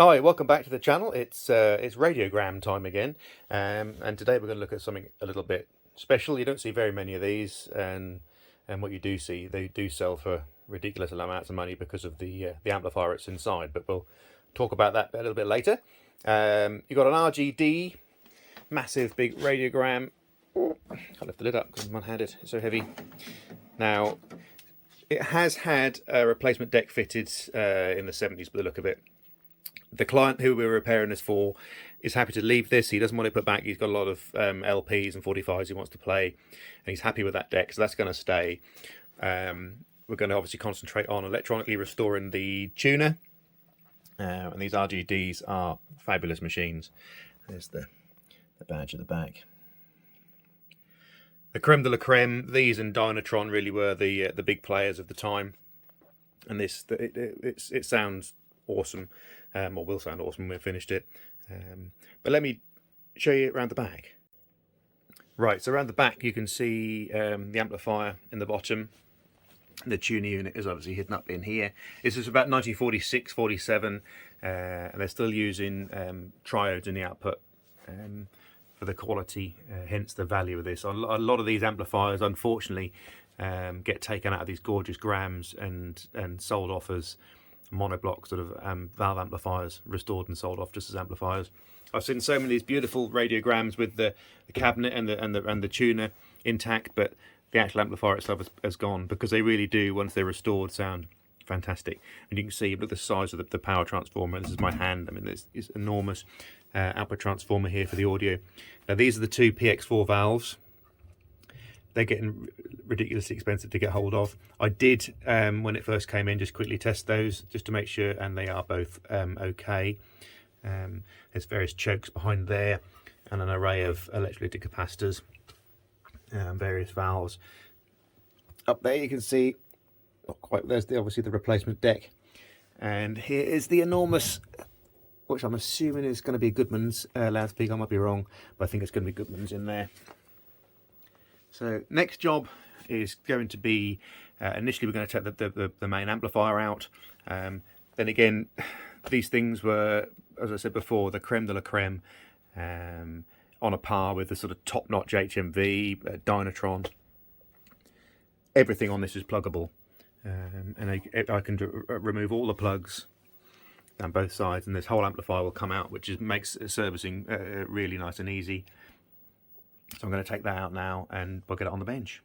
Hi, welcome back to the channel. It's radiogram time again, and today we're going to look at something a little bit special. You don't see very many of these, and what you do see, they do sell for ridiculous amounts of money because of the amplifier it's inside. But we'll talk about that a little bit later. You've got an RGD, massive big radiogram. Oh, I lift the lid up because I'm one-handed. It's so heavy. Now, it has had a replacement deck fitted in the 70s, by the look of it. The client who we're repairing this for is happy to leave this. He doesn't want it put back. He's got a lot of LPs and 45s he wants to play, and he's happy with that deck, so that's going to stay. We're going to obviously concentrate on electronically restoring the tuner, and these RGDs are fabulous machines. There's the badge at the back. The creme de la creme. These and Dynatron really were the big players of the time, and it sounds awesome. Or will sound awesome when we've finished it. But let me show you around the back. Right, so around the back you can see the amplifier in the bottom. The tuner unit is obviously hidden up in here. This is about 1946, 47, and they're still using triodes in the output for the quality, hence the value of this. A lot of these amplifiers, unfortunately, get taken out of these gorgeous grams and sold off as monoblock sort of valve amplifiers, restored and sold off just as amplifiers. I've seen so many of these beautiful radiograms with the cabinet and the tuner intact, but the actual amplifier itself has gone, because they really do, once they're restored, sound fantastic. And you can see, look at the size of the power transformer. This is my hand. I mean, it's enormous output transformer here for the audio. Now these are the two PX4 valves. They're getting ridiculously expensive to get hold of. I did, when it first came in, just quickly test those just to make sure, and they are both okay. There's various chokes behind there and an array of electrolytic capacitors, various valves. Up there you can see, not quite, there's obviously the replacement deck. And here is the enormous, which I'm assuming is going to be Goodman's loudspeaker. I might be wrong, but I think it's going to be Goodman's in there. So next job is going to be, initially we're going to take the main amplifier out. Then again, these things were, as I said before, the creme de la creme, on a par with the sort of top-notch HMV, Dynatron. Everything on this is pluggable, and I can remove all the plugs down both sides, and this whole amplifier will come out, which makes servicing really nice and easy. So I'm going to take that out now and we'll get it on the bench.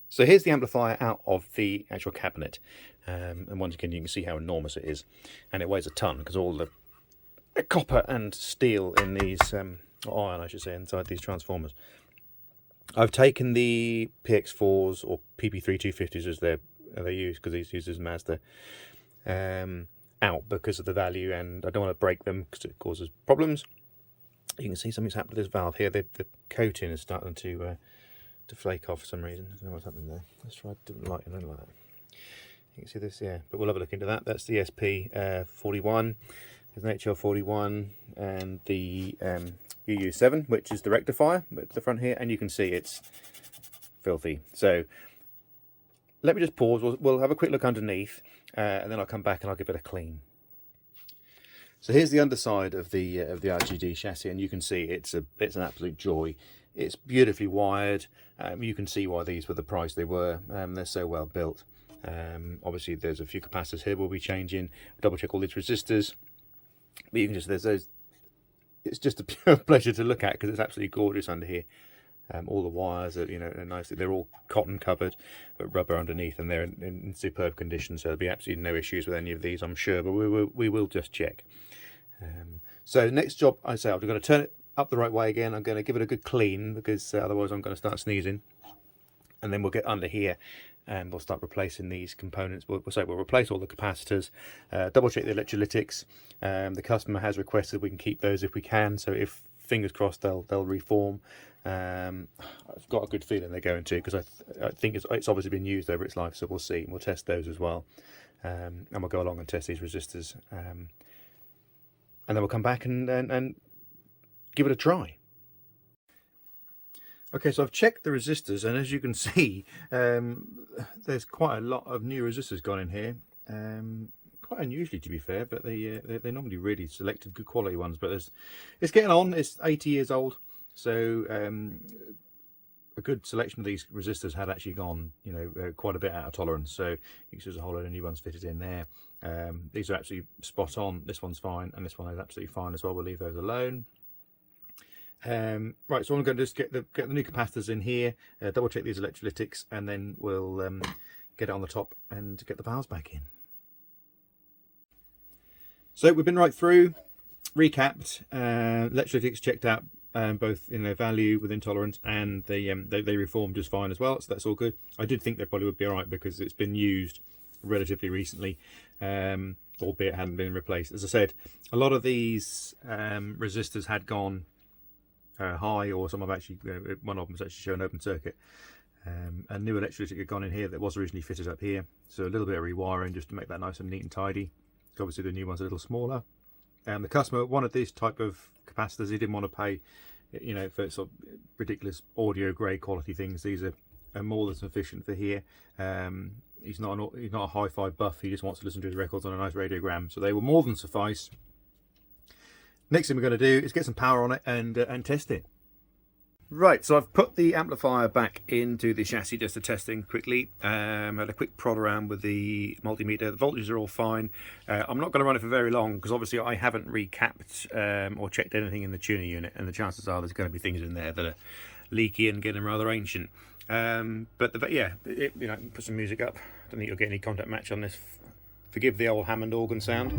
So here's the amplifier out of the actual cabinet. And once again, you can see how enormous it is. And it weighs a ton, because all the copper and steel in these, or iron I should say, inside these transformers. I've taken the PX4s, or PP3 250s as they're used, because these use as Mazda, out because of the value, and I don't want to break them because it causes problems. You can see something's happened to this valve here. The coating is starting to flake off for some reason. I don't know what's happening there. Let's try a different light and like that. You can see this, yeah. But we'll have a look into that. That's the SP41. There's an HL41 and the UU7, which is the rectifier at the front here. And you can see it's filthy. So let me just pause. We'll have a quick look underneath, and then I'll come back and I'll give it a clean. So here's the underside of the RGD chassis, and you can see it's an absolute joy. It's beautifully wired. You can see why these were the price they were. They're so well built. Obviously, there's a few capacitors here we'll be changing. Double check all these resistors. But you can just, there's those. It's just a pure pleasure to look at, because it's absolutely gorgeous under here. All the wires are, are nice. They're all cotton covered, but rubber underneath, and they're in superb condition. So there'll be absolutely no issues with any of these, I'm sure. But we will just check. So next job, I say, I'm going to turn it up the right way again. I'm going to give it a good clean, because otherwise I'm going to start sneezing. And then we'll get under here and we'll start replacing these components. We'll replace all the capacitors, double check the electrolytics. The customer has requested we can keep those if we can. So if, fingers crossed, they'll reform. I've got a good feeling they're going to, because I think it's obviously been used over its life. So we'll see. We'll test those as well. And we'll go along and test these resistors. And then we'll come back and give it a try. Okay, so I've checked the resistors, and as you can see, there's quite a lot of new resistors gone in here. quite unusually, to be fair, but they're normally really selected good quality ones. But it's getting on. It's 80 years old, so a good selection of these resistors had actually gone, you know, quite a bit out of tolerance. So you can see there's a whole load of new ones fitted in there. These are absolutely spot on. This one's fine, and this one is absolutely fine as well. We'll leave those alone. Right, so I'm going to just get the new capacitors in here, double check these electrolytics, and then we'll get it on the top and get the valves back in. So we've been right through, recapped, electrolytics checked out, both in their value within tolerance, and they reformed just fine as well, so that's all good. I did think they probably would be alright because it's been used relatively recently, albeit it hadn't been replaced. As I said, a lot of these resistors had gone high, or some have actually, one of them has actually shown open circuit. A new electrolytic had gone in here that was originally fitted up here, so a little bit of rewiring just to make that nice and neat and tidy. Obviously the new one's a little smaller. The customer wanted this type of capacitors. He didn't want to pay, you know, for sort of ridiculous audio grade quality things. These are more than sufficient for here. He's not a hi-fi buff. He just wants to listen to his records on a nice radiogram, so they will more than suffice. Next thing we're going to do is get some power on it and test it. Right, so I've put the amplifier back into the chassis just to test things quickly. Had a quick prod around with the multimeter. The voltages are all fine. I'm not going to run it for very long because obviously I haven't recapped or checked anything in the tuner unit, and the chances are there's going to be things in there that are leaky and getting rather ancient. But yeah, you know, put some music up. I don't think you'll get any contact match on this. Forgive the old Hammond organ sound.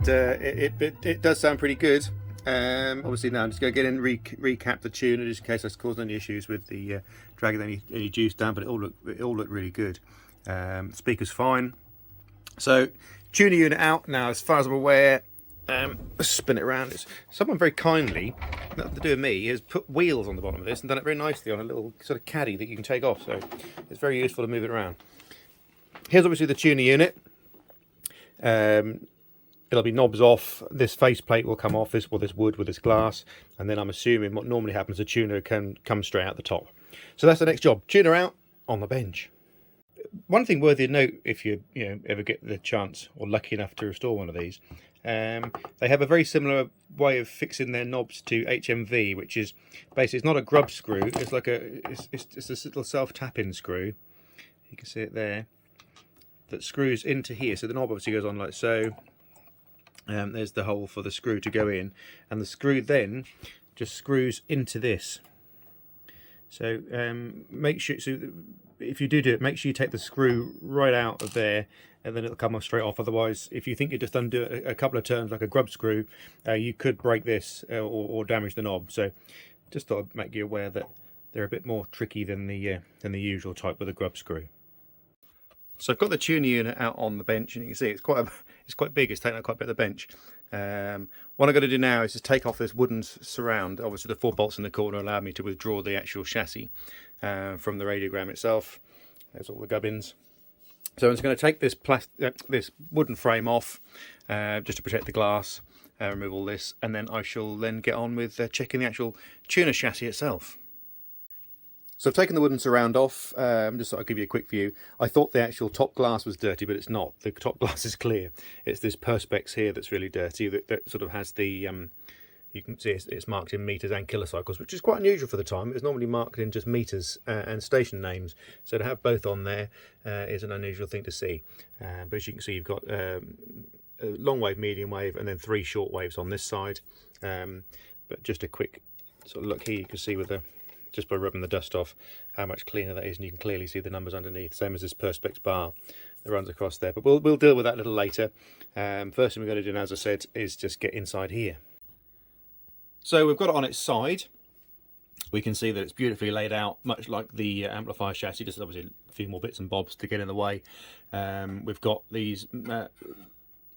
It does sound pretty good. Obviously now I'm just going to get in and recap the tuner just in case that's caused any issues with the dragging any juice down, but it all looked really good. Speaker's fine. So tuner unit out now. As far as I'm aware, let's spin it around. Someone very kindly, nothing to do with me, has put wheels on the bottom of this and done it very nicely on a little sort of caddy that you can take off, so it's very useful to move it around. Here's obviously the tuner unit. It'll be knobs off. This faceplate will come off, this wood with this glass, and then I'm assuming what normally happens, the tuner can come straight out the top. So that's the next job. Tuner out, on the bench. One thing worthy of note, if you ever get the chance or lucky enough to restore one of these, they have a very similar way of fixing their knobs to HMV, which is basically, it's not a grub screw. It's like it's this little self-tapping screw. You can see it there. That screws into here. So the knob obviously goes on like so. There's the hole for the screw to go in, and the screw then just screws into this. So make sure, so if you do it, make sure you take the screw right out of there, and then it'll come off straight off. Otherwise, if you think you just undo it a couple of turns like a grub screw, you could break this or damage the knob. So just thought I'd make you aware that they're a bit more tricky than the usual type with a grub screw. So I've got the tuner unit out on the bench, and you can see it's quite big. It's taking up quite a bit of the bench. What I'm going to do now is just take off this wooden surround. Obviously the 4 bolts in the corner allow me to withdraw the actual chassis from the radiogram itself. There's all the gubbins. So I'm just going to take this wooden frame off just to protect the glass, remove all this, and then I shall then get on with checking the actual tuner chassis itself. So I've taken the wooden surround off, just so I'll give you a quick view. I thought the actual top glass was dirty, but it's not. The top glass is clear. It's this perspex here that's really dirty, that sort of has the, you can see it's marked in meters and kilocycles, which is quite unusual for the time. It's normally marked in just meters and station names. So to have both on there is an unusual thing to see. But as you can see, you've got a long wave, medium wave, and then 3 short waves on this side. But just a quick sort of look here, you can see with the, just by rubbing the dust off, how much cleaner that is, and you can clearly see the numbers underneath, same as this perspex bar that runs across there. But we'll deal with that a little later. First thing we're going to do, as I said, is just get inside here. So we've got it on its side. We can see that it's beautifully laid out, much like the amplifier chassis, just obviously a few more bits and bobs to get in the way. We've got these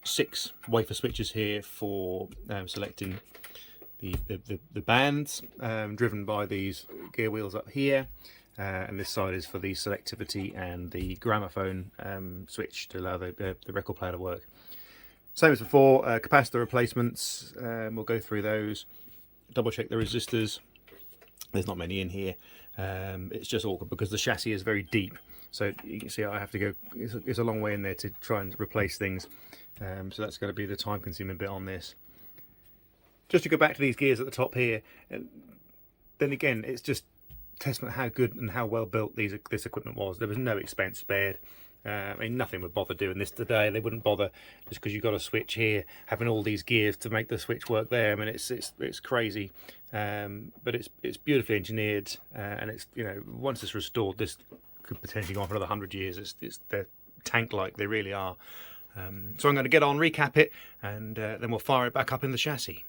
6 wafer switches here for selecting the bands, driven by these gear wheels up here, and this side is for the selectivity and the gramophone switch to allow the record player to work. Same as before, capacitor replacements, we'll go through those, double check the resistors, There's not many in here. It's just awkward because the chassis is very deep. So you can see I have to go, it's a long way in there to try and replace things. So that's going to be the time consuming bit on this. Just to go back to these gears at the top here, then again, it's just testament how good and how well built this equipment was. There was no expense spared. I mean, nothing would bother doing this today. They wouldn't bother just because you've got a switch here, having all these gears to make the switch work there. I mean, it's crazy, but it's beautifully engineered, and it's, you know, once it's restored, this could potentially go on for another 100 years. They're tank-like, they really are. So I'm going to get on, recap it, and then we'll fire it back up in the chassis.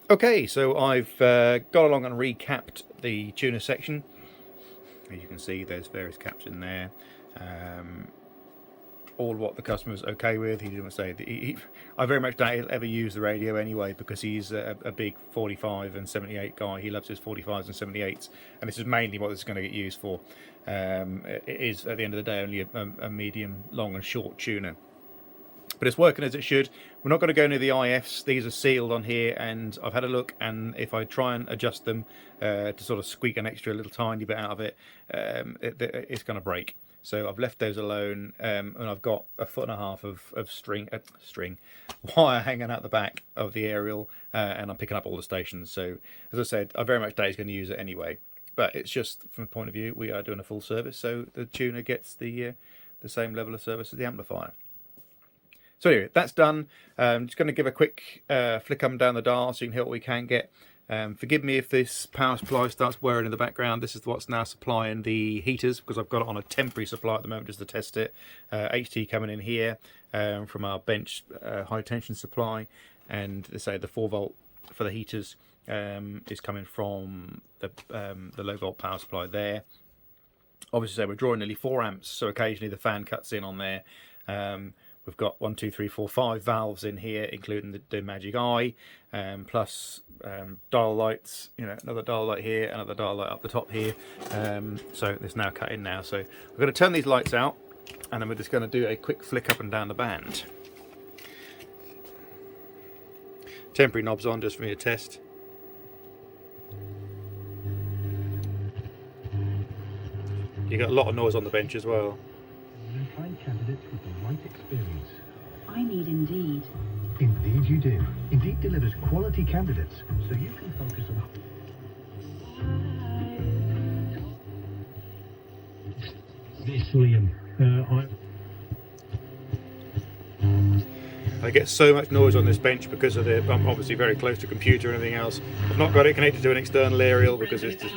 Okay, so I've got along and recapped the tuner section. As you can see, there's various caps in there. All what the customer's okay with. He didn't say that I very much doubt he'll ever use the radio anyway, because he's a big 45 and 78 guy. He loves his 45s and 78s, and this is mainly what this is going to get used for. It is, at the end of the day, only a medium, long and short tuner. But it's working as it should. We're not going to go near the IFs. These are sealed on here, and I've had a look, and if I try and adjust them to sort of squeak an extra little tiny bit out of it, it's going to break. So I've left those alone, and I've got 1.5 foot of string wire hanging out the back of the aerial, and I'm picking up all the stations. So as I said, I very much doubt he's going to use it anyway. But it's just from the point of view, we are doing a full service, so the tuner gets the same level of service as the amplifier. So anyway, that's done. I'm just going to give a quick flick up and down the dial so you can hear what we can get. Forgive me if this power supply starts whirring in the background. This is what's now supplying the heaters, because I've got it on a temporary supply at the moment just to test it. HT coming in here from our bench high tension supply, and they say the 4 volt for the heaters is coming from the low volt power supply there. Obviously, so we're drawing nearly 4 amps, so occasionally the fan cuts in on there. We've got 1, 2, 3, 4, 5 valves in here, including the magic eye, plus dial lights. You know, another dial light here, another dial light up the top here. So it's now cut in now. So we're going to turn these lights out, and then we're just going to do a quick flick up and down the band. Temporary knobs on just for me to test. You got a lot of noise on the bench as well. You find candidates with the right experience. I need Indeed. Indeed you do. Indeed delivers quality candidates, so you can focus on... This, Liam, I get so much noise on this bench because of I'm obviously very close to computer and everything else. I've not got it connected to an external aerial because it's just...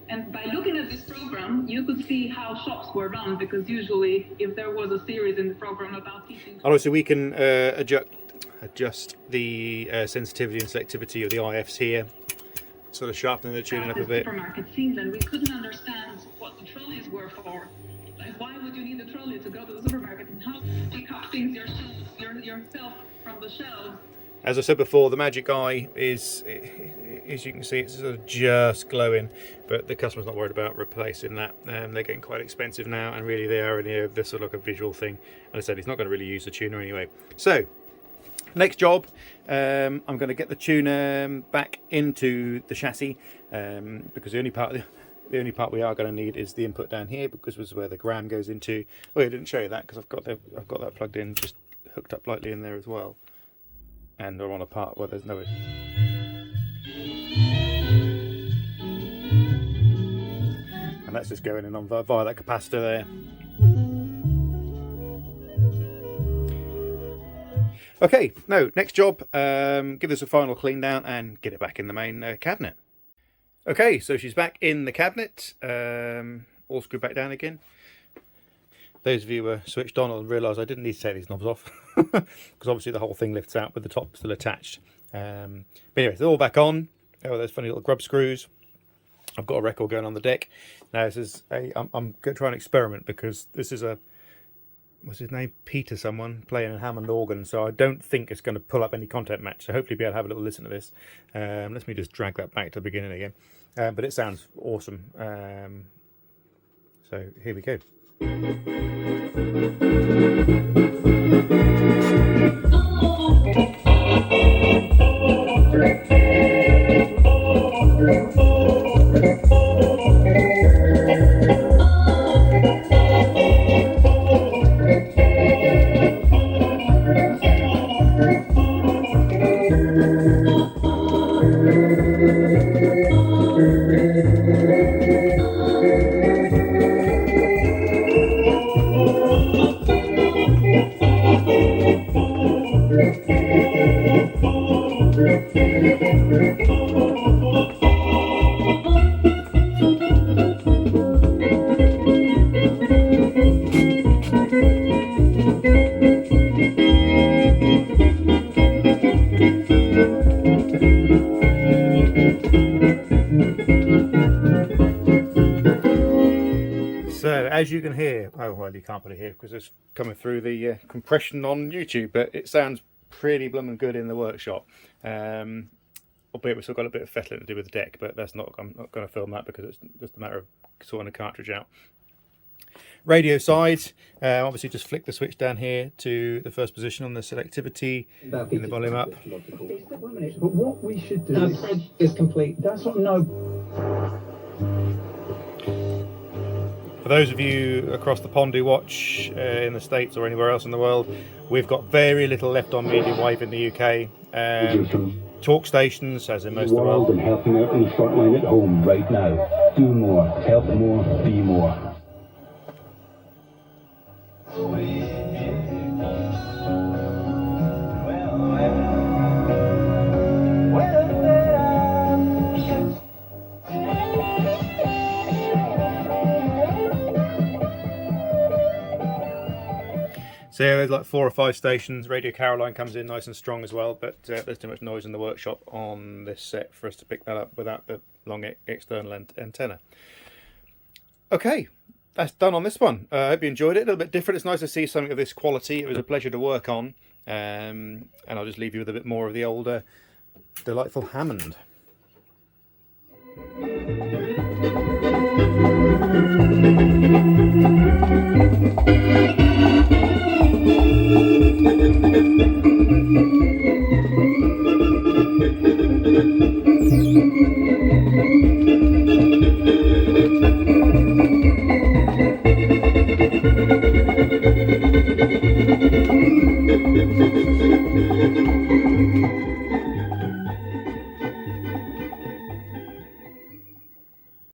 And by looking at this program, you could see how shops were run, because usually if there was a series in the program about teaching... Obviously we can adjust the sensitivity and selectivity of the IFs here, sort of sharpening the tuning up a bit. Supermarket season, we couldn't understand what the trolleys were for. Like, why would you need a trolley to go to the supermarket, and how to pick up things yourself from the shelves? As I said before, the magic eye is, as you can see, it's sort of just glowing, but the customer's not worried about replacing that. They're getting quite expensive now, and really they are in here. This sort of like a visual thing. And I said he's not going to really use the tuner anyway. So, next job, I'm going to get the tuner back into the chassis, because the only part we are going to need is the input down here, because this is where the gram goes into. Oh, yeah, I didn't show you that because I've got that plugged in, just hooked up lightly in there as well. And we're on a part where there's no... And that's just going in on via that capacitor there. Okay, next job, give this a final clean down and get it back in the main cabinet. Okay, so she's back in the cabinet, all screwed back down again. Those of you who were switched on will realise I didn't need to take these knobs off, because obviously the whole thing lifts out with the top still attached. But anyway, they're all back on. Oh, there's funny little grub screws. I've got a record going on the deck. Now this is I'm going to try and experiment, because this is what's his name? Peter someone, playing a Hammond organ, so I don't think it's going to pull up any content match, so hopefully be able to have a little listen to this. Let me just drag that back to the beginning again. But it sounds awesome. So here we go. So as you can hear, oh well, you can't put it here because it's coming through the compression on YouTube, but it sounds pretty blooming good in the workshop. Albeit we've still got a bit of fettling to do with the deck, but that's not, I'm not going to film that because it's just a matter of sorting the cartridge out. Radio side, obviously just flick the switch down here to the first position on the selectivity, in the volume up. But what we should do is complete. That's what For those of you across the pond who watch in the States or anywhere else in the world, we've got very little left on medium wave in the UK. Talk stations, as in most of the world. And helping out in the front line at home right now. Do more, help more, be more. So yeah, there's like 4 or 5 stations. Radio Caroline comes in nice and strong as well, but there's too much noise in the workshop on this set for us to pick that up without the long external antenna. Okay, that's done on this one. I hope you enjoyed it. A little bit different. It's nice to see something of this quality. It was a pleasure to work on. And I'll just leave you with a bit more of the older, delightful Hammond.